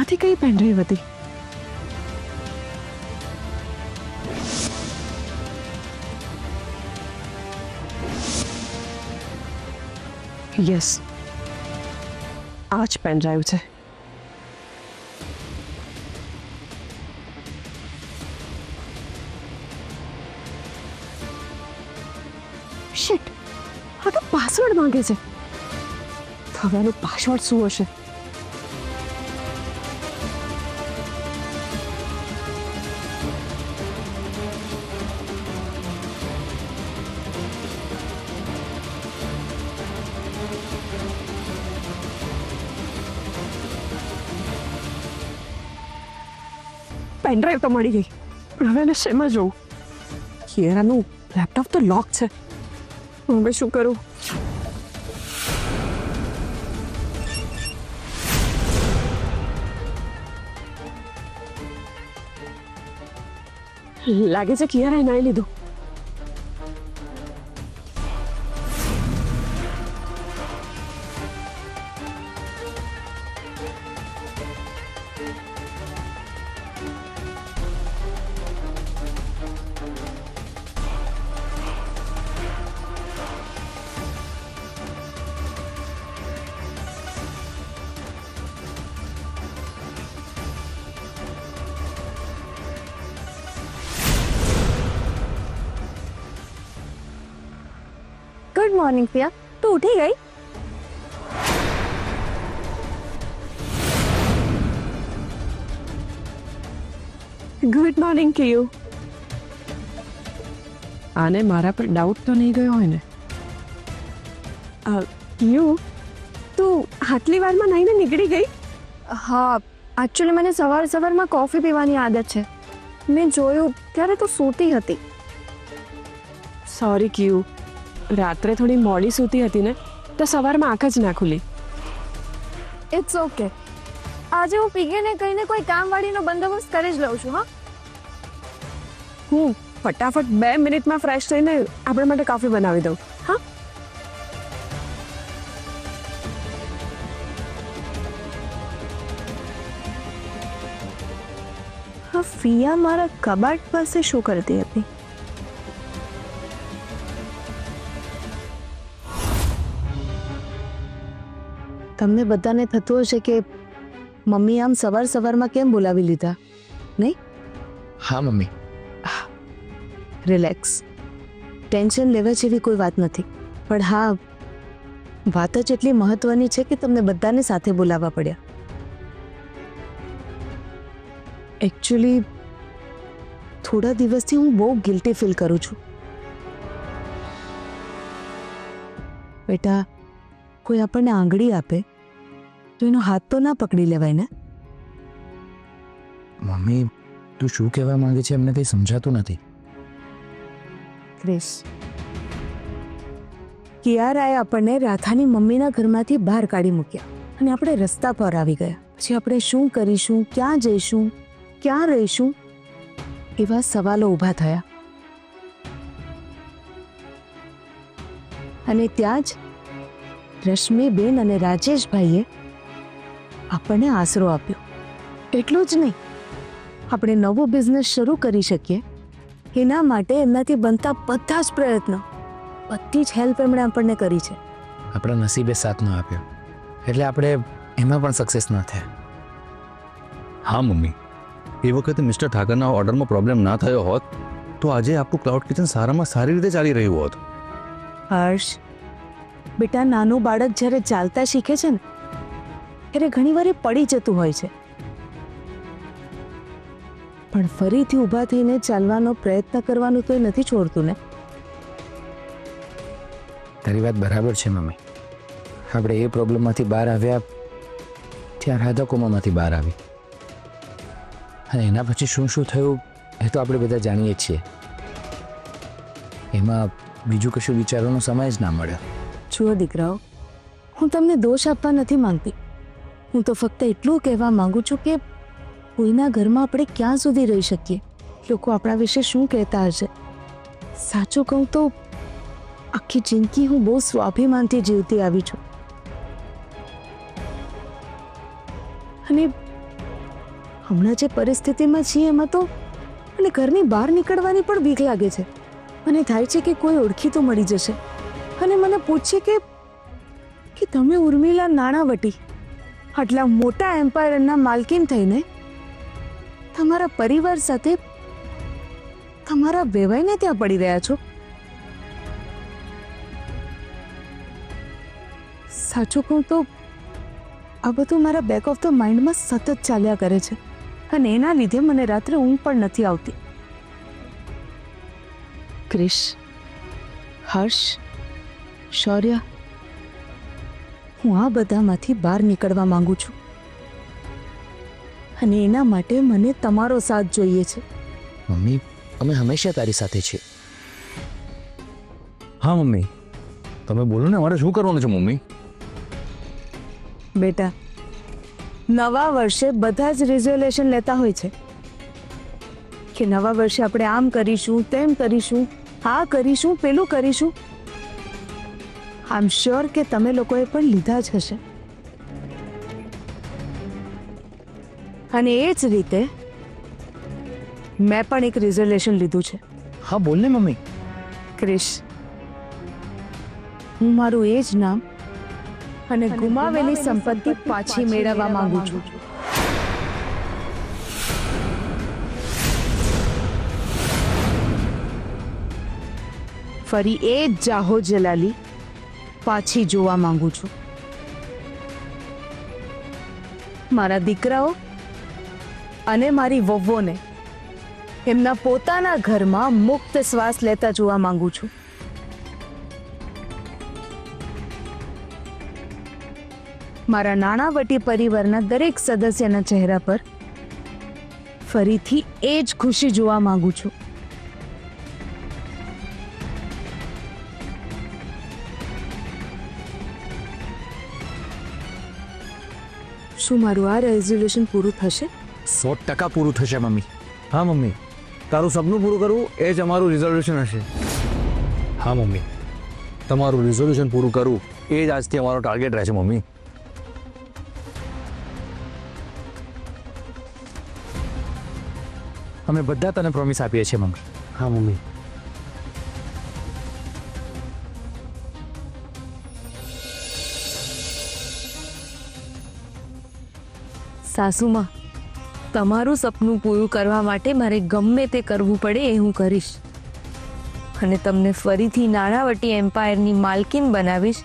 આમાંથી કઈ પેનડ્રાઈવ હતી? યસ, આ જ પેનડ્રાઈવ છે. શિટ, આ તો પાસવર્ડ માંગે છે. હવે આનો પાસવર્ડ શું હશે? પેનડ્રાઈવ તો મળી ગઈ, પણ હવે એને શેમાં જોઉં? હિયરાનું લેપટોપ તો લોક છે. હવે શું કરું? લાગે છે કિયારાએ નાઈ લીધું. गुड मॉर्निंग पिया, तू उठी गई? ગુડ મોર્નિંગ કિયુ. આને મારા પર ડાઉટ તો નહીં ગયો હોય ને? કિયુ, તું આટલી વારમાં નાઈને નીકળી ગઈ? હા, એકચ્યુઅલી મને સવારમાં કોફી પીવાની આદત છે. મેં જોયું ત્યારે તો સૂતી હતી. સોરી કિયુ, રાત્રે થોડી મોડી સૂતી હતી ને, તો સવારમાં આંખ જ ના ખુલી. It's okay. આજે હું પીગેને કહીને કોઈ કામવાળીનો બંદોબસ્ત કરી જ લઉં છું. હા, હું ફટાફટ 2 મિનિટમાં ફ્રેશ થઈને આપણા માટે કોફી બનાવી દઉં. હા, હા. ફિયા મારા કબાટ પાસે શું કરતી હતી? તમને બધાને થતું હશે કે મમ્મી આમ સવારમાં કેમ બોલાવી લીધા, નહીં? હા મમ્મી. રિલેક્સ, ટેન્શન લેવા જેવી કોઈ વાત નથી. પણ હા, વાત જ એટલી મહત્વની છે કે તમને બધાને સાથે બોલાવવા પડ્યા. એકચ્યુઅલી થોડા દિવસથી હું બહુ ગિલ્ટી ફીલ કરું છું. બેટા, કોઈ આપણને આંગળી આપે તો એનો હાથ તો ના પકડી લેવાય ને? મમ્મી, તું શું કહેવા માંગે છે એમને કંઈ સમજાતું નથી. ક્રિસ, કિયારાએ આપણને રાધાની મમ્મીના ઘરમાંથી બહાર કાઢી મૂક્યા અને આપણે રસ્તા પર આવી ગયા. પછી આપણે શું કરીશું, ક્યાં જઈશું, ક્યાં રહીશું, એવા સવાલો ઊભા થયા. અને ત્યાં જ રશ્મિબેન અને રાજેશભાઈએ આપણને આશરો આપ્યો. એટલું જ નહીં, આપણે નવો બિઝનેસ શરૂ કરી શકીએ એના માટે એમનાથી બનતા બધા જ પ્રયત્નો, બધી જ હેલ્પ એમણે આપણને કરી છે. આપણા નસીબે સાથ ન આપ્યો એટલે આપણે એમાં પણ સક્સેસ ન થયા. હા મમ્મી, એ વખતે મિસ્ટર ઠાકરના ઓર્ડરમાં પ્રોબ્લેમ ના થયો હોત તો આજે આપણું ક્લાઉડ કિચન સારામાં સારી રીતે ચાલી રહ્યું હોત. હર્ષ બેટા, નાનું બાળક જ્યારે ચાલતા શીખે છે ને ત્યારે ઘણીવાર એ પડી જતું હોય છે, પણ ફરીથી ઊભા થઈને ચાલવાનો પ્રયત્ન કરવાનું તો એ નથી છોડતું ને. તારી વાત બરાબર છે મમ્મી. આપણે એ પ્રોબ્લેમમાંથી બહાર આવ્યા ત્યાં રાધા કોમામાંથી બહાર આવી, અને એના પછી શું શું થયું એ તો આપણે બધા જાણીએ છીએ. એમાં બીજું કશું વિચારવાનો સમય જ ના મળ્યો. જુઓ દીકરાઓ, હું તમને દોષ આપવા નથી માંગતી. હું તો ફક્ત એટલું કહેવા માંગુ છું કે કોઈના ઘરમાં આપણે ક્યાં સુધી રહી શકીએ, લોકો આપણા વિશે શું કહેતા હશે. સાચું કહું તો આખી જિંદગી હું બહુ સ્વાભિમાનથી જીવતી આવી છું, અને હમણાં જે પરિસ્થિતિમાં છીએ એમાં તો અને ઘરની બહાર નીકળવાની પણ બીક લાગે છે. મને થાય છે કે કોઈ ઓળખીતું મળી જશે અને મને પૂછશે કે તમે ઉર્મિલા નાણાવટી આટલા મોટા એમ્પાયરના માલકીન થઈને તમારા પરિવાર સાથે તમારા વેવાઈને ત્યાં પડી રહ્યા છો. સાચું કહું તો આ બધું મારા બેક ઓફ ધ માઇન્ડમાં સતત ચાલ્યા કરે છે અને એના લીધે મને રાત્રે ઊંઘ પણ નથી આવતી. ક્રિશ, હર્ષ, શૌર્ય, હું આ બધામાંથી બહાર નીકળવા માંગુ છું અને એના માટે મને તમારો સાથ જોઈએ છે. મમ્મી, અમે હંમેશા તારી સાથે છીએ. હા મમ્મી, તમે બોલો ને, મારે શું કરવાનું છે મમ્મી? બેટા, નવા વર્ષે બધા જ રિઝોલ્યુશન લેતા હોય છે કે નવા વર્ષે આપણે આમ કરીશું, તેમ કરીશું, આ કરીશું, પેલું કરીશું. આઈ એમ શ્યોર કે તમે લોકોએ પણ લીધા જ હશે. અને એ જ રીતે મેં પણ એક રિઝોલ્યુશન લીધું છે. હા બોલ ને મમ્મી. ક્રિશ, હું મારું એ જ નામ અને ગુમાવેલી સંપત્તિ પાછી મેળવવા માંગુ છું. ફરી એ જ જાહો જલાલી પાછી જોવા માંગુ છું. મારા દીકરાઓ અને મારી વહુઓને એમના પોતાના ઘરમાં મુક્ત શ્વાસ લેતા જોવા માંગુ છું. મારા નાણાવટી પરિવારના દરેક સદસ્યના ચહેરા પર ફરીથી એ જ ખુશી જોવા માંગુ છું. શું મારું આ રેઝોલ્યુશન પૂરું થશે? 100% પૂરું થશે મમ્મી. હા મમ્મી, તારું સપનું પૂરું કરવું એ જ અમારું રિઝોલ્યુશન હશે. હા મમ્મી, તમારું રિઝોલ્યુશન પૂરું કરવું એ જ આજથી અમારો ટાર્ગેટ રહેશે મમ્મી. અમે બધા તને પ્રોમિસ આપીએ છીએ મમ્મી. હા મમ્મી. સાસુમાં, તમારું સપનું પૂરું કરવા માટે મારે ગમે તે કરવું પડે એ હું કરીશ અને તમને ફરીથી નાણાવટી એમ્પાયરની માલકીન બનાવીશ.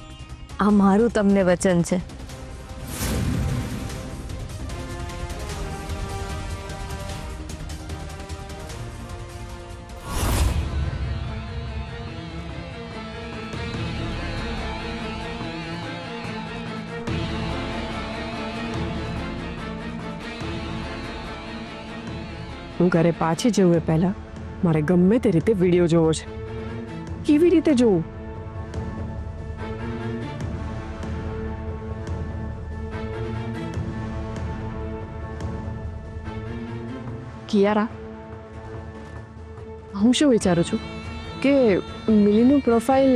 આ મારું તમને વચન છે. હું ઘરે પાછી જવું એ પહેલા મારે ગમે તે રીતે વિડીયો જોવો છે. કેવી રીતે જોવું? કિયારા, હું શું વિચારું છું કે મિલીનું પ્રોફાઇલ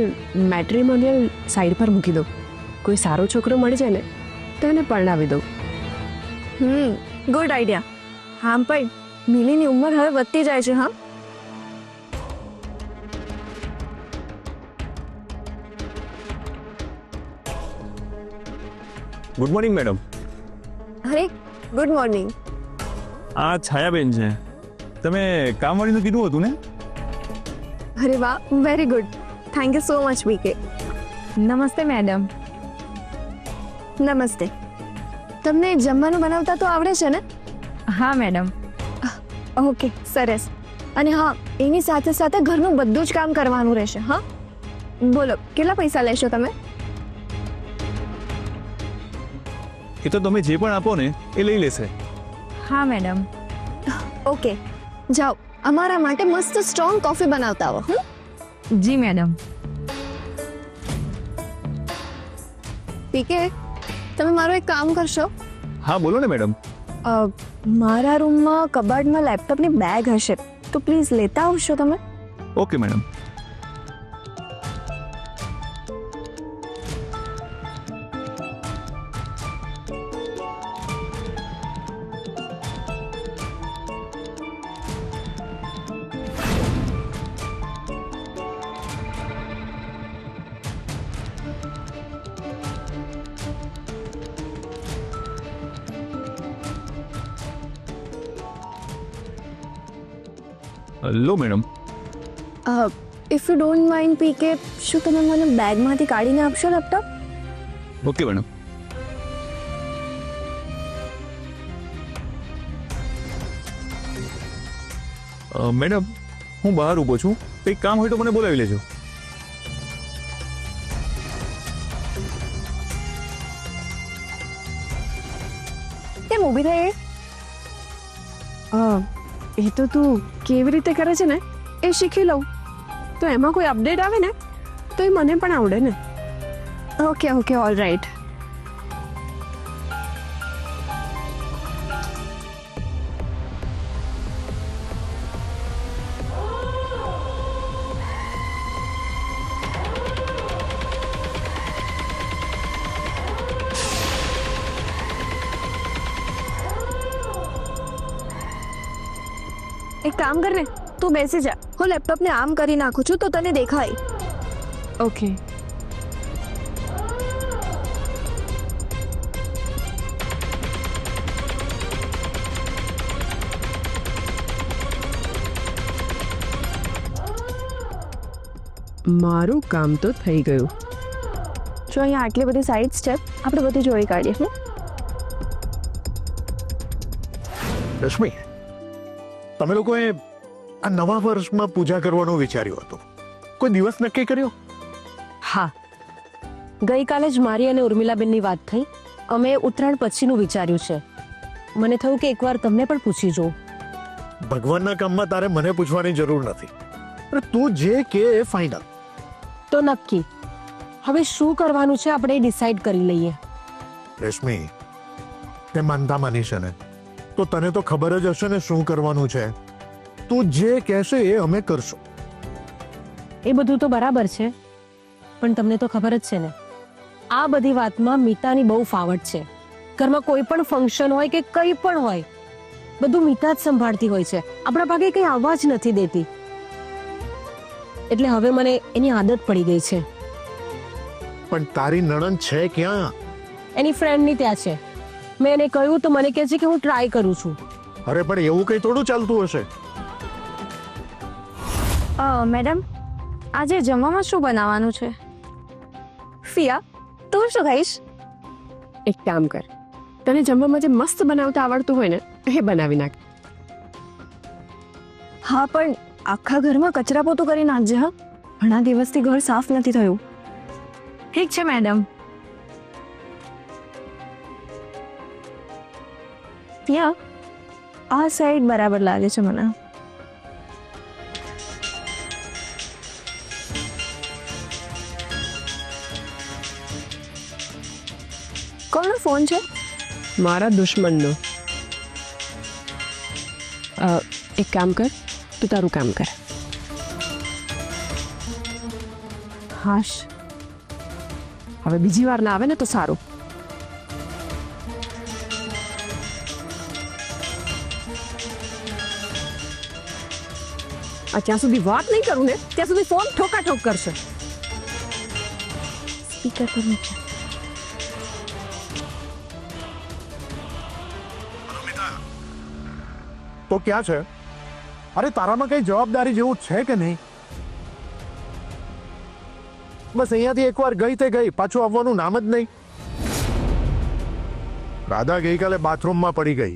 મેટ્રિમોનિયલ સાઇડ પર મૂકી દઉં. કોઈ સારો છોકરો મળી જાય ને તો એને પરણાવી દઉં. Good idea. હા પણ મિલીની ઉંમર હવે વધતી જાય છે. હા, ગુડ મોર્નિંગ મેડમ. અરે ગુડ મોર્નિંગ. આ છાયાબેન છે. તમે કામવાળીનું કીધું હતું ને? અરે વાહ, very good. Thank you so much VK. નમસ્તે મેડમ. નમસ્તે. તમને જમવાનું બનાવતા તો આવડે છે ને? હા મેડમ. ઓકે, સરસ. અને હા, એની સાથે સાથે ઘરનું બધું જ કામ કરવાનું રહેશે. હા, બોલો કેટલા પૈસા લેશો તમે? એ તો તમે જે પણ આપો ને એ લઈ લેશે. હા મેડમ. ઓકે, જાઓ અમારા માટે મસ્ત સ્ટ્રોંગ કોફી બનાવતા આવો. જી મેડમ. પીકે, તમે મારું એક કામ કરશો? હા બોલો ને મેડમ. મારા રૂમમાં કબાટમાં લેપટોપની બેગ હશે, તો પ્લીઝ લેતા આવશો તમે? Okay madam. લો madam. If you don't mind પીકે, શું તમે મને બેગમાંથી કાઢીને આપશો લેપટોપ? Okay madam. મેડમ, હું બહાર ઊભો છું, કંઈક કામ હોય તો મને બોલાવી લેજો. કેમ ઊભી થઈ? એ તો તું કેવી રીતે કરે છે ને એ શીખી લઉં, તો એમાં કોઈ અપડેટ આવે ને તો એ મને પણ આવડે ને. Okay okay, all right. એક કામ કર ને, તું બેસી જા, હું લેપટોપને આમ કરી નાખું છું તો તને દેખાય. ઓકે. મારું કામ તો થઈ ગયું. જો અહીંયા આટલી બધી સાઇડ સ્ટેપ આપણે બધી જોઈ કાઢીએ. રશ્મિ, તમે લોકોએ આ નવા વર્ષમાં પૂજા કરવાનું વિચાર્યું હતું, કોઈ દિવસ નક્કી કર્યો? હા, ગઈકાલે જ મારી અને ઉર્મિલાબેનની વાત થઈ. અમે ઉત્તરાયણ પછીનું વિચાર્યું છે. મને થયું કે એકવાર તમને પણ પૂછી જોઉં. ભગવાનના કામમાં તારે મને પૂછવાની જરૂર નથી. પણ તું જે કે એ ફાઇનલ. તો નક્કી. હવે શું કરવાનું છે આપણે ડિસાઈડ કરી લઈએ. રશ્મિ, તે માનતા માની છે ને, તો તને તો ખબર જ હશે ને શું કરવાનું છે. તું જે કહેશે એ અમે કરશું. એ બધું તો બરાબર છે, પણ તમને તો ખબર જ છે ને, આ બધી વાતમાં મીતાની બહુ ફાવટ છે. ઘરમાં કોઈ પણ ફંક્શન હોય કે કંઈ પણ હોય, બધું મીતા જ સંભાળતી હોય છે. આપણા ભાગે કંઈ આવવા જ નથી દેતી. એટલે હવે મને એની આદત પડી ગઈ છે. પણ તારી નણંદ છે ક્યાં? એની ફ્રેન્ડની ત્યાં છે. મેં એને કહ્યું તો મને કહે છે કે હું ટ્રાય કરું છું. અરે પણ એવું કંઈ થોડું ચાલતું હશે. મેડમ, આજે જમવામાં શું બનાવવાનું છે? ફિયા, તું શું ખાઈશ? એક કામ કર, તને જમવામાં જે મસ્ત બનાવતા આવડતું હોય ને એ બનાવી નાખ. હા, પણ આખા ઘરમાં કચરા પોતું કરી નાખજે. હા, ઘણા દિવસથી ઘર સાફ નથી થયું. ઠીક છે મેડમ. યા, આ સાઈડ બરાબર લાગે છે મને. કોનો ફોન છે? મારા દુશ્મનનો. એક કામ કર, તું તારું કામ કર. હાશ, હવે બીજી વાર ના આવે ને તો સારું. જ્યાં સુધી વાત નહીં કરું ને ત્યાં સુધી ફોન ઠોકાઠોક કરશે. સ્પીકર પર મૂક. તો ક્યાં છે? અરે તારામાં કઈ જવાબદારી જેવું છે કે નહીં? બસ અહીંયાથી એકવાર ગઈ તે ગઈ, પાછું આવવાનું નામ જ નહીં. રાધા ગઈકાલે બાથરૂમમાં પડી ગઈ.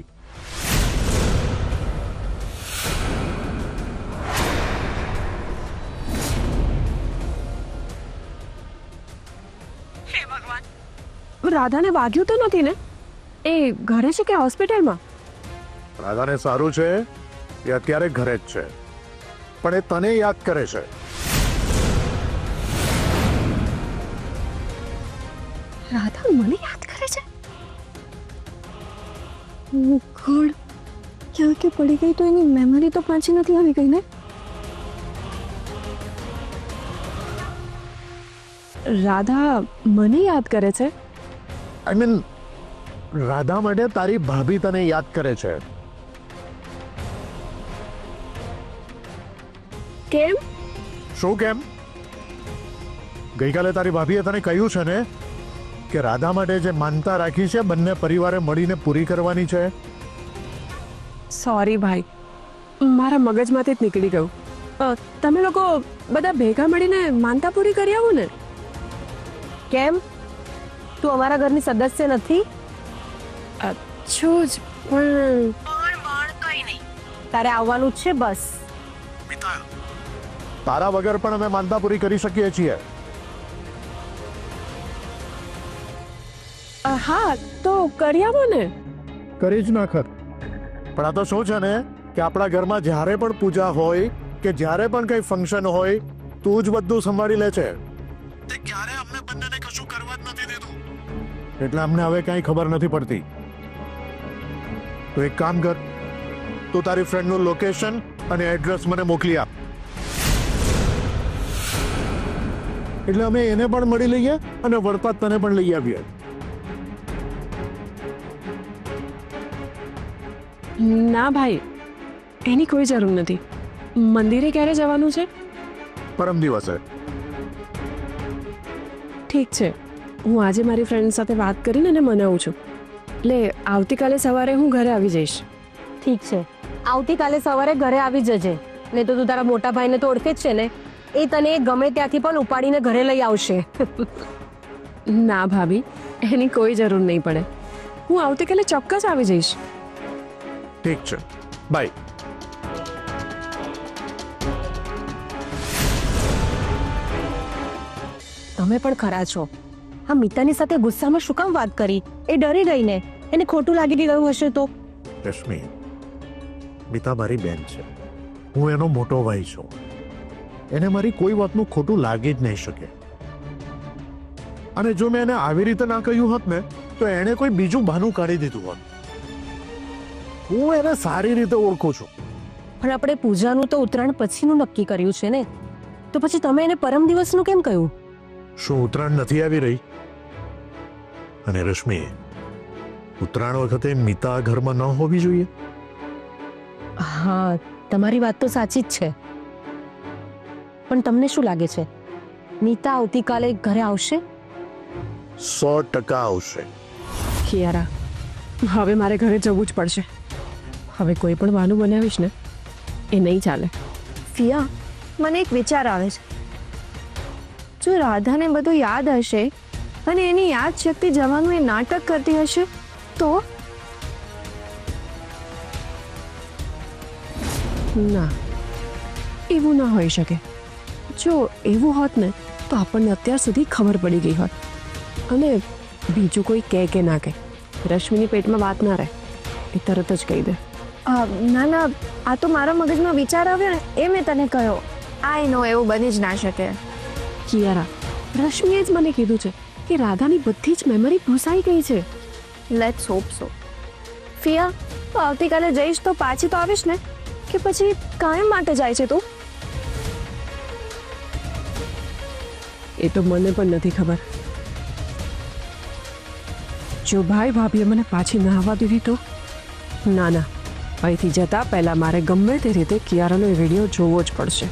રાધાને વાગ્યું તો નથી ને? એ ઘરે છે કે હોસ્પિટલમાં? રાધાને સારું છે, એ અત્યારે ઘરે જ છે, પણ એ તને યાદ કરે છે. રાધા મને યાદ કરે છે? ઓ ગોડ, ક્યાં કે પડી ગઈ તો એની મેમરી તો પાછી નથી આવી ગઈ ને? રાધા મને યાદ કરે છે? આઈ મીન, રાધા માટે તારી ભાભી તને યાદ કરે છે. કેમ? શું કેમ? ગઈકાલે તારી ભાભીએ તને કહ્યું છે ને કે રાધા માટે જે માનતા રાખી છે બંને પરિવારે મળીને પૂરી કરવાની છે. સોરી ભાઈ, મારા મગજમાંથી જ નીકળી ગયું. તમે લોકો બધા ભેગા મળીને માનતા પૂરી કરી આવો ને. કેમ તું અમારા ઘરની સદસ્ય નથી? છું જ પણ તારે આવવાનું જ છે બસ. તારા વગર પણ અમે માનતા પૂરી કરી શકીએ છીએ. હા તો કરી આવો ને. કરી જ નાખત. પણ આ તો શું છે ને કે આપણા ઘરમાં જ્યારે પણ પૂજા હોય કે જ્યારે પણ કઈ ફંક્શન હોય તું જ બધું સંભાળી લે છે. તે ક્યારે અમને બંનેને કશું કરવા જ નથી દીધું. એટલે અમને હવે કાંઈ ખબર નથી પડતી. તો એક કામ કર, તું તારી ફ્રેન્ડનું લોકેશન અને એડ્રેસ મને મોકલી આપ. એટલે અમે એને પણ મળી લઈએ અને વળતા તને પણ લઈ આવીએ. ના ભાઈ, એની કોઈ જરૂર નથી. મંદિરે ક્યારે જવાનું છે? પરમ દિવસે. ઠીક છે, હું આજે મારી ફ્રેન્ડ સાથે વાત કરીને એને મનાવું છું. એટલે આવતીકાલે સવારે હું ઘરે આવી જઈશ. ઠીક છે, આવતીકાલે સવારે ઘરે આવી જજે. નહીં તો તું તારા મોટા ભાઈને તો ઓળખે જ છે ને, એ તને ગમે ત્યાંથી પણ ઉપાડીને ઘરે લઈ આવશે. ના ભાભી, એની કોઈ જરૂર નહીં પડે. હું આવતીકાલે ચોક્કસ આવી જઈશ. ઠીક છે, બાય. તમે પણ ખરા છો. આ મિતાની સાથે ગુસ્સામાં શું કામ વાત કરી? એ ડરી ગઈ ને, એને ખોટું લાગી ગયું હશે તો. રશ્મિ, મિતા મારી બેન છે. હું એનો મોટો ભાઈ છું. એને મારી કોઈ વાતનું ખોટું લાગી જ નહીં શકે. અને જો મેં એને આવી રીતે ના કહ્યું હોત ને તો એણે કોઈ બીજું બહાનું કાઢી દીધું હોત. હું એને સારી રીતે ઓળખું છું. પણ આપણે પૂજાનું તો ઉત્તરાયણ પછીનું નક્કી કર્યું છે ને, તો પછી તમે એને પરમ દિવસનું કેમ કહ્યું? શું ઉત્તરાયણ નથી આવી રહી? અને રશ્મિ, ઉત્તરાયણ વખતે મિતા ઘરમાં ન હોવી જોઈએ? હા, તમારી વાત તો સાચી જ છે. પણ તમને શું લાગે છે, નીતા આવતીકાલે ઘરે આવશે? 100% આવશે. કિયારા, હવે મારે ઘરે જવું જ પડશે. હવે કોઈ પણ બહાનું બનાવીશ ને એ નહીં ચાલે. ફિયા, મને એક વિચાર આવે છે. જો રાધાને બધું યાદ હશે અને એની યાદ શક્તિ જવાનું એ નાટક કરતી હશે તો? ના, એવું ના હોઈ શકે. જો એવું હોત ને તો આપણને અત્યાર સુધી ખબર પડી ગઈ હોત. અને બીજું કોઈ કહે કે ના કહે, રશ્મિની પેટમાં વાત ના રહે. એ તરત જ કહી દે. ના ના, આ તો મારા મગજમાં વિચાર આવ્યો ને એ મેં તને કહ્યો. આઈ નો, એવું બની જ ના શકે. કિયારા, રશ્મિએ જ મને કીધું છે કે રાધાની બધી જ મેમરી ભૂસાઈ ગઈ છે. Let's hope so. ફિયા, તો આવતીકાલે જઈશ તો પાછી તો આવીશ ને, કે પછી કાયમ માટે જાય છે તું? એ તો મને પણ નથી ખબર. જો ભાઈ ભાભીએ મને પાછી ના આવવા દીધી તો? ના ના, અહીંથી જતા પહેલા મારે ગમે તે રીતે કિયારાનો એ વિડીયો જોવો જ પડશે.